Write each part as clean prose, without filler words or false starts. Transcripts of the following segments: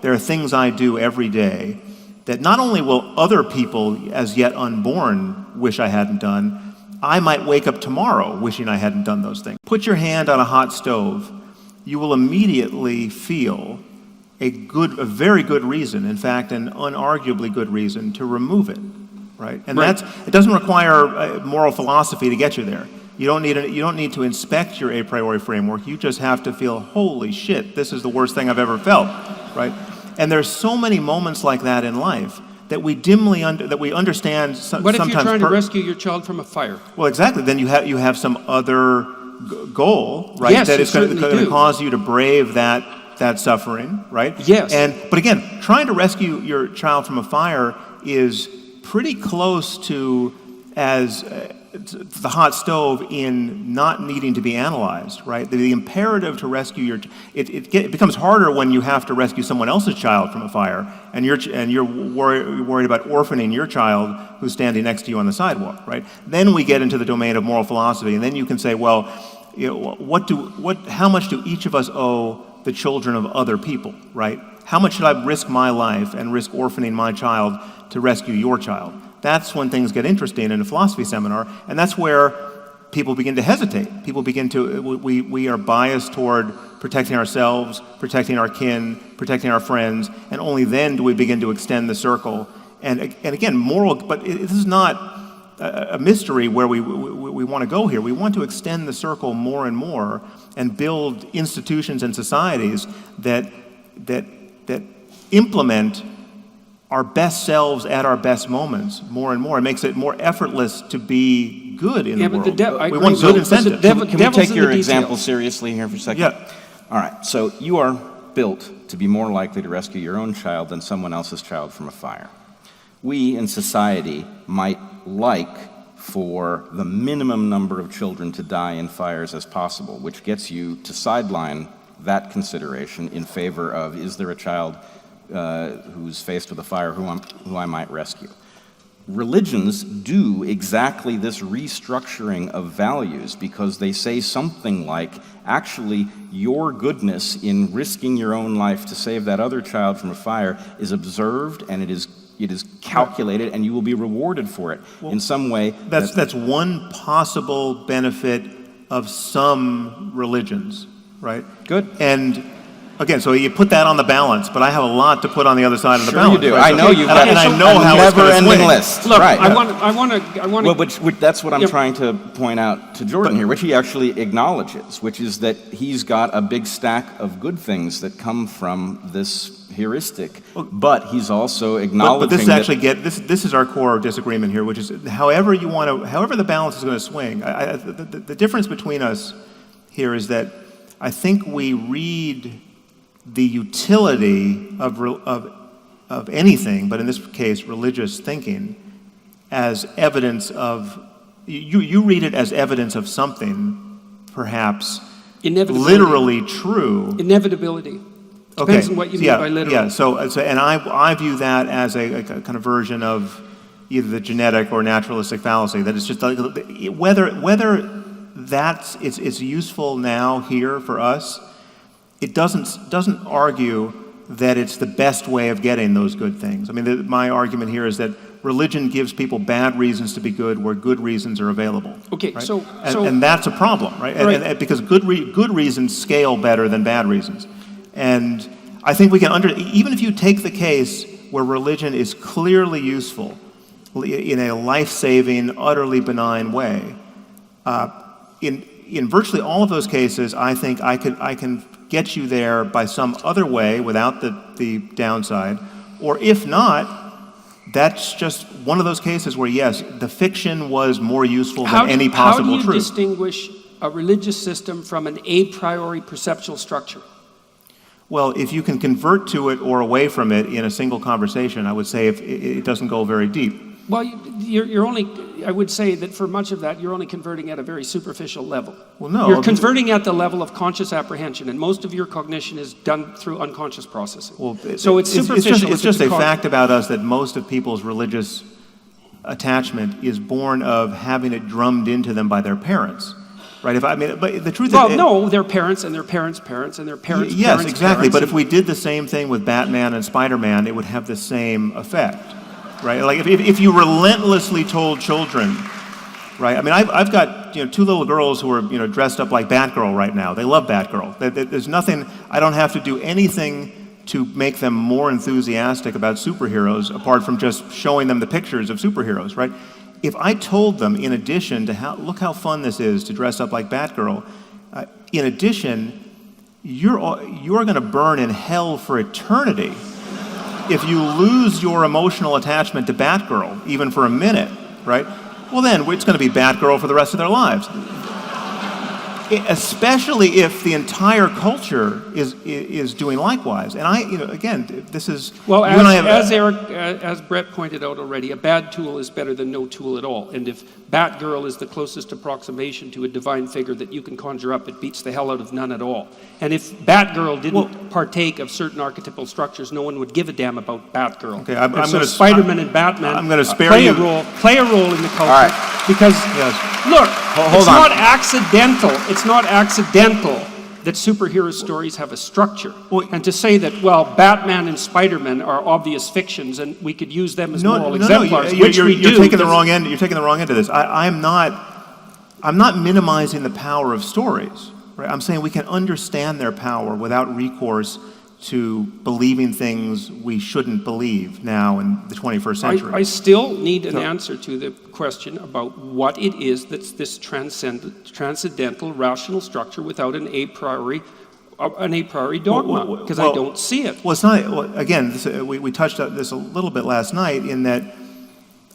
There are things I do every day that not only will other people as yet unborn wish I hadn't done, I might wake up tomorrow wishing I hadn't done those things. Put your hand on a hot stove, you will immediately feel a very good reason, in fact, an unarguably good reason to remove it, right? And it doesn't require moral philosophy to get you there. You don't need to inspect your a priori framework. You just have to feel, holy shit, this is the worst thing I've ever felt, right? And there's so many moments like that in life that we dimly understand. What if you're trying to rescue your child from a fire? Well, exactly. Then you have some other goal, right? Yes, that is going to cause you to brave that suffering, right? Yes. But again, trying to rescue your child from a fire is pretty close to as the hot stove in not needing to be analyzed, right? The imperative to rescue it becomes harder when you have to rescue someone else's child from a fire, and you're worried about orphaning your child who's standing next to you on the sidewalk, right? Then we get into the domain of moral philosophy, and then you can say, well, how much do each of us owe the children of other people, right? How much should I risk my life and risk orphaning my child to rescue your child? That's when things get interesting in a philosophy seminar, and that's where people begin to hesitate. People begin to, we are biased toward protecting ourselves, protecting our kin, protecting our friends, and only then do we begin to extend the circle. And again, but this is not a mystery where we want to go here. We want to extend the circle more and more and build institutions and societies that implement our best selves at our best moments more and more. It makes it more effortless to be good in the world. We want good incentives. Can we take your example seriously here for a second? Yeah. All right, so you are built to be more likely to rescue your own child than someone else's child from a fire. We in society might like for the minimum number of children to die in fires as possible, which gets you to sideline that consideration in favor of, is there a child who's faced with a fire who I might rescue? Religions do exactly this restructuring of values because they say something like, actually, your goodness in risking your own life to save that other child from a fire is observed, and it is calculated, and you will be rewarded for it in some way. That's one possible benefit of some religions, right? Good. And again, so you put that on the balance, but I have a lot to put on the other side of the balance. Sure you do. Right? I know you've got a never-ending list. Look, right. I want to. Well, that's what I'm trying to point out to Jordan here, which he actually acknowledges, which is that he's got a big stack of good things that come from this heuristic, but he's also acknowledging. But this is actually this is our core disagreement here, which is however the balance is going to swing. The difference between us here is that I think we read the utility of anything, but in this case, religious thinking, as evidence of, you read it as evidence of something, perhaps, literally true. Inevitability. Depends on what you mean by literal. Yeah, so and I view that as a kind of version of either the genetic or naturalistic fallacy, that it's just like, whether it's useful now here for us, it doesn't argue that it's the best way of getting those good things. I mean, my argument here is that religion gives people bad reasons to be good where good reasons are available. Okay, right? so and that's a problem, right? Right. And because good reasons scale better than bad reasons. And I think we can even if you take the case where religion is clearly useful in a life-saving, utterly benign way, in virtually all of those cases, I think I can get you there by some other way without the downside, or if not, that's just one of those cases where, yes, the fiction was more useful than any possible truth. How do you distinguish a religious system from an a priori perceptual structure? Well, if you can convert to it or away from it in a single conversation, I would say if it doesn't go very deep. Well, I would say that for much of that, you're only converting at a very superficial level. Well, no. You're converting at the level of conscious apprehension, and most of your cognition is done through unconscious processing. Well, so it's superficial. It's just a fact about us that most of people's religious attachment is born of having it drummed into them by their parents. right? But the truth Well, is... no, their parents and their parents' parents and their parents' Yes, parents' exactly. parents But if we did the same thing with Batman and Spider-Man, it would have the same effect, right? Like if you relentlessly told children, right? I mean, I've got two little girls who are dressed up like Batgirl right now. They love Batgirl. There's nothing. I don't have to do anything to make them more enthusiastic about superheroes, apart from just showing them the pictures of superheroes, right? If I told them, in addition to look how fun this is to dress up like Batgirl, in addition, you're going to burn in hell for eternity if you lose your emotional attachment to Batgirl, even for a minute, right? Well, then it's going to be Batgirl for the rest of their lives. Especially if the entire culture is doing likewise. And again, this is... Well, you and I as Brett pointed out already, a bad tool is better than no tool at all. And if Batgirl is the closest approximation to a divine figure that you can conjure up, it beats the hell out of none at all. And if Batgirl didn't partake of certain archetypal structures, no one would give a damn about Batgirl. Okay, I'm so Spider-Man and Batman I'm going to spare play you. Play a role in the culture. All right. Because, look, Hold it's on. not accidental. It's not accidental that superhero stories have a structure. And to say that, well, Batman and Spider-Man are obvious fictions and we could use them as moral exemplars, which we do. You're taking the wrong end. You're taking the wrong end of this. I'm not minimizing the power of stories. Right? I'm saying we can understand their power without recourse to believing things we shouldn't believe now in the 21st century. I still need an answer to the question about what it is that's this transcendental rational structure without an a priori dogma, because I don't see it. Well, it's not. Well, again, we touched on this a little bit last night in that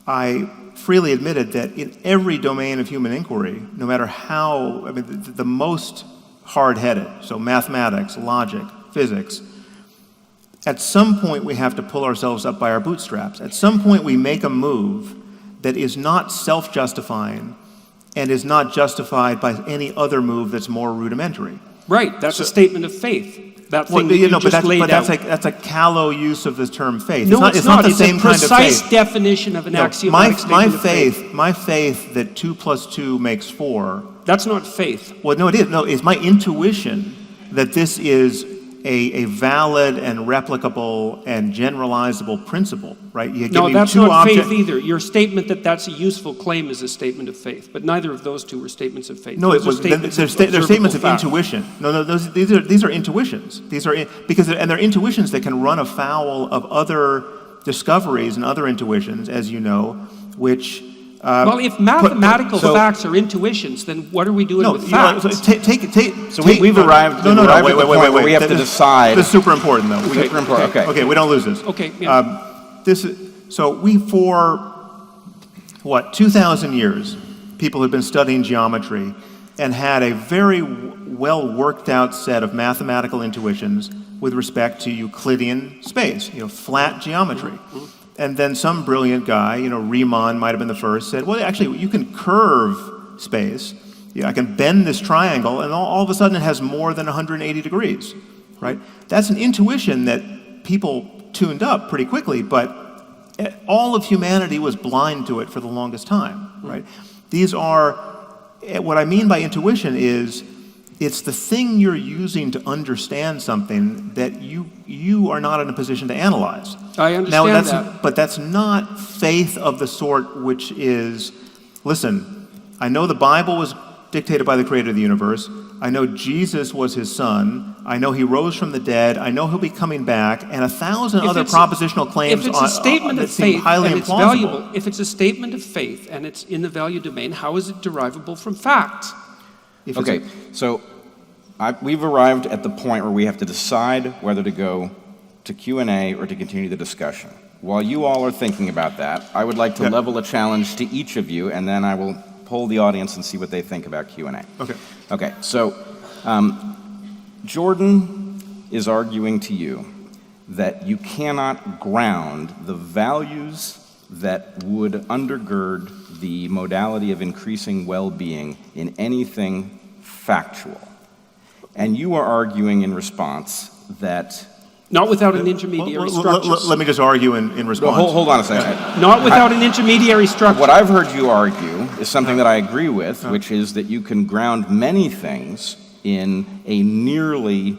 I freely admitted that in every domain of human inquiry, no matter how, the most hard-headed, so mathematics, logic, physics, at some point we have to pull ourselves up by our bootstraps. At some point we make a move that is not self-justifying and is not justified by any other move that's more rudimentary. Right, that's a statement of faith. That thing that's a callow use of the term faith. No, it's not the same kind of faith. It's a precise definition of an axiomatic statement of faith. My faith that 2 + 2 makes 4. That's not faith. Well, no, it is. No, it's my intuition that this is a valid and replicable and generalizable principle, right? No, that's not faith either. Your statement that that's a useful claim is a statement of faith, but neither of those two were statements of faith. No, they're statements of intuition. No, these are intuitions. They're intuitions that can run afoul of other discoveries and other intuitions, as you know, which. Well, if mathematical facts are intuitions, then what are we doing with facts? We've arrived. Wait. We have to decide. This is super important, though. Super important. Okay, we don't lose this. Okay. Yeah. For 2,000 years, people have been studying geometry and had a very well worked out set of mathematical intuitions with respect to Euclidean space, flat geometry. Mm-hmm. And then some brilliant guy, Riemann might have been the first, said, well, actually, you can curve space. I can bend this triangle, and all of a sudden it has more than 180 degrees, right? That's an intuition that people tuned up pretty quickly, but all of humanity was blind to it for the longest time, right? These are, what I mean by intuition is, it's the thing you're using to understand something that you are not in a position to analyze. I understand that. But that's not faith of the sort which is, listen, I know the Bible was dictated by the creator of the universe. I know Jesus was his son. I know he rose from the dead. I know he'll be coming back. And 1,000 other propositional claims if it's a statement of faith highly and it's implausible. Valuable, if it's a statement of faith and it's in the value domain, how is it derivable from facts? Okay, so we've arrived at the point where we have to decide whether to go to Q&A or to continue the discussion. While you all are thinking about that, I would like to level a challenge to each of you, and then I will poll the audience and see what they think about Q&A. Okay, so Jordan is arguing to you that you cannot ground the values that would undergird the modality of increasing well-being in anything factual. And you are arguing in response that Not without an intermediary structure. Let me just argue in response. Well, hold on a second. Not without an intermediary structure. What I've heard you argue is something that I agree with, which is that you can ground many things in a nearly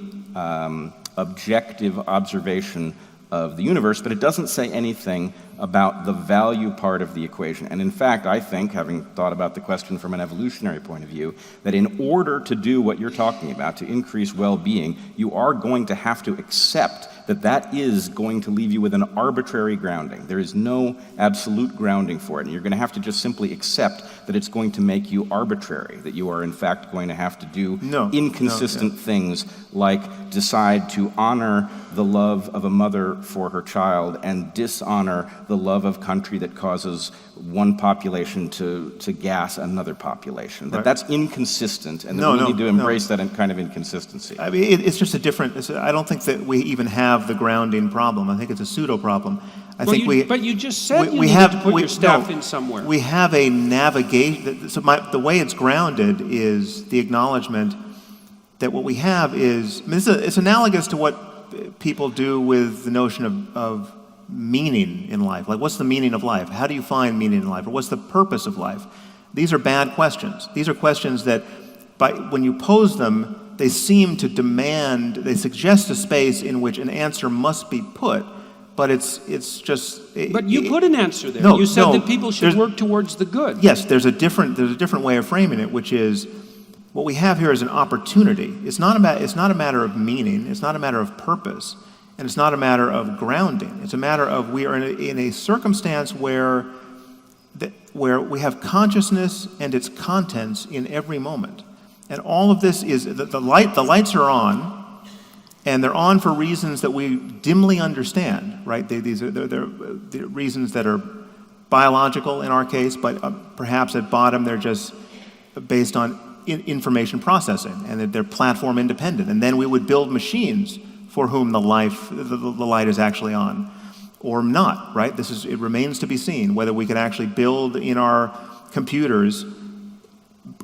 objective observation of the universe, but it doesn't say anything about the value part of the equation. And in fact, I think, having thought about the question from an evolutionary point of view, that in order to do what you're talking about, to increase well-being, you are going to have to accept that that is going to leave you with an arbitrary grounding. There is no absolute grounding for it, and you're going to have to just simply accept that it's going to make you arbitrary, that you are in fact going to have to do inconsistent things like decide to honor the love of a mother for her child and dishonor the love of country that causes one population to gas another population. That's inconsistent, and that we need to embrace that kind of inconsistency. I mean, it's just a different. I don't think that we even have the grounding problem. I think it's a pseudo problem. But you just said you needed to put your staff in somewhere. We have a navigation. So the way it's grounded is the acknowledgement that what we have is. I mean, it's analogous to what people do with the notion of meaning in life. Like, what's the meaning of life? How do you find meaning in life? Or what's the purpose of life? These are bad questions. These are questions that, when you pose them, they seem to demand. They suggest a space in which an answer must be put. But it's just. But you put an answer there. You said that people should work towards the good. Yes, there's a different way of framing it, which is what we have here is an opportunity. It's not a matter of meaning. It's not a matter of purpose, and it's not a matter of grounding. It's a matter of we are in a circumstance where we have consciousness and its contents in every moment, and all of this is the lights are on. And they're on for reasons that we dimly understand, right? They're reasons that are biological in our case, but perhaps at bottom they're just based on information processing, and that they're platform independent. And then we would build machines for whom the light is actually on, or not, right? It remains to be seen whether we can actually build in our computers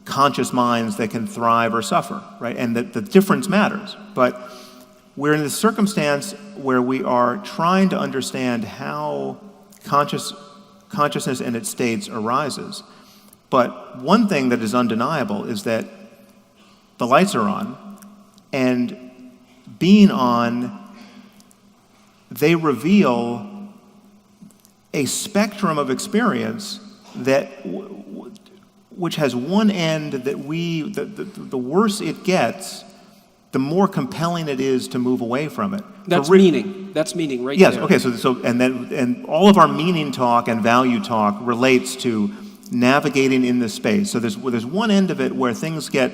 conscious minds that can thrive or suffer, right? And that the difference matters, but. We're in this circumstance where we are trying to understand how consciousness and its states arises. But one thing that is undeniable is that the lights are on, and being on, they reveal a spectrum of experience that which has one end that the worse it gets, the more compelling it is to move away from it. That's meaning. That's meaning right there. Yes, okay, so and all of our meaning talk and value talk relates to navigating in this space. So there's one end of it where things get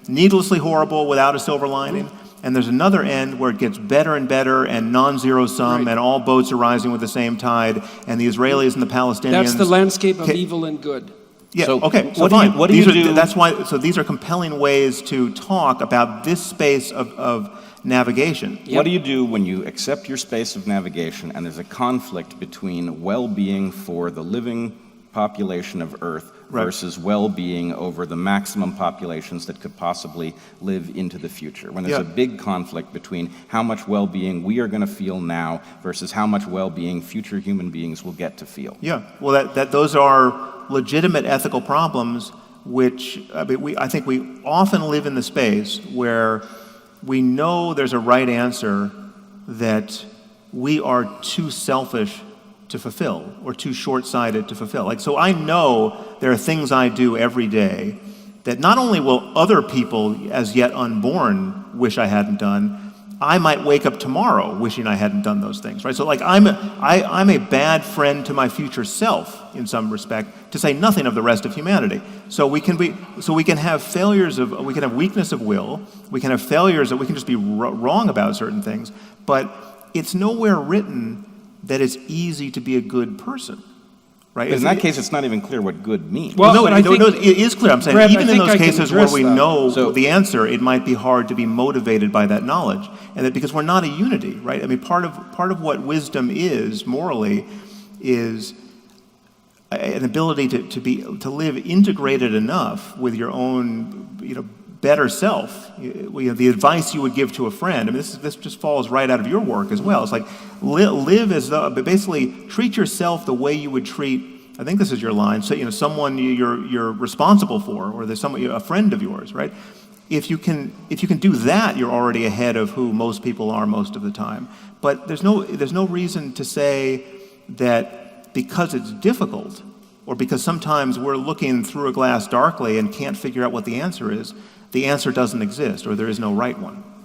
needlessly horrible without a silver lining, and there's another end where it gets better and better and non-zero sum, and all boats are rising with the same tide, and the Israelis and the Palestinians. That's the landscape of evil and good. Yeah, so, okay, so fine. What do you do? That's why, so these are compelling ways to talk about this space of navigation. Yep. What do you do when you accept your space of navigation and there's a conflict between well-being for the living population of Earth versus well-being over the maximum populations that could possibly live into the future? When there's a big conflict between how much well-being we are going to feel now versus how much well-being future human beings will get to feel. Yeah, well, those are legitimate ethical problems, which I think we often live in the space where we know there's a right answer that we are too selfish to fulfill or too short-sighted to fulfill. Like, so I know there are things I do every day that not only will other people as yet unborn wish I hadn't done, I might wake up tomorrow wishing I hadn't done those things, right? So like I'm a bad friend to my future self in some respect, to say nothing of the rest of humanity. So we can have failures we can have weakness of will, we can have failures that we can just be wrong about certain things, but it's nowhere written that it's easy to be a good person. Right? But in that case, it's not even clear what good means. Well, it is clear. I'm saying Brett, even in those cases where we know the answer, it might be hard to be motivated by that knowledge, and that because we're not a unity, right? I mean, part of what wisdom is morally is an ability to live integrated enough with your own better self, the advice you would give to a friend. I mean, this just falls right out of your work as well. It's like live as though, but basically treat yourself the way you would treat, I think this is your line, so someone you're responsible for, or there's a friend of yours, right? If you can do that, you're already ahead of who most people are most of the time. But there's no reason to say that because it's difficult, or because sometimes we're looking through a glass darkly and can't figure out what the answer is, the answer doesn't exist, or there is no right one.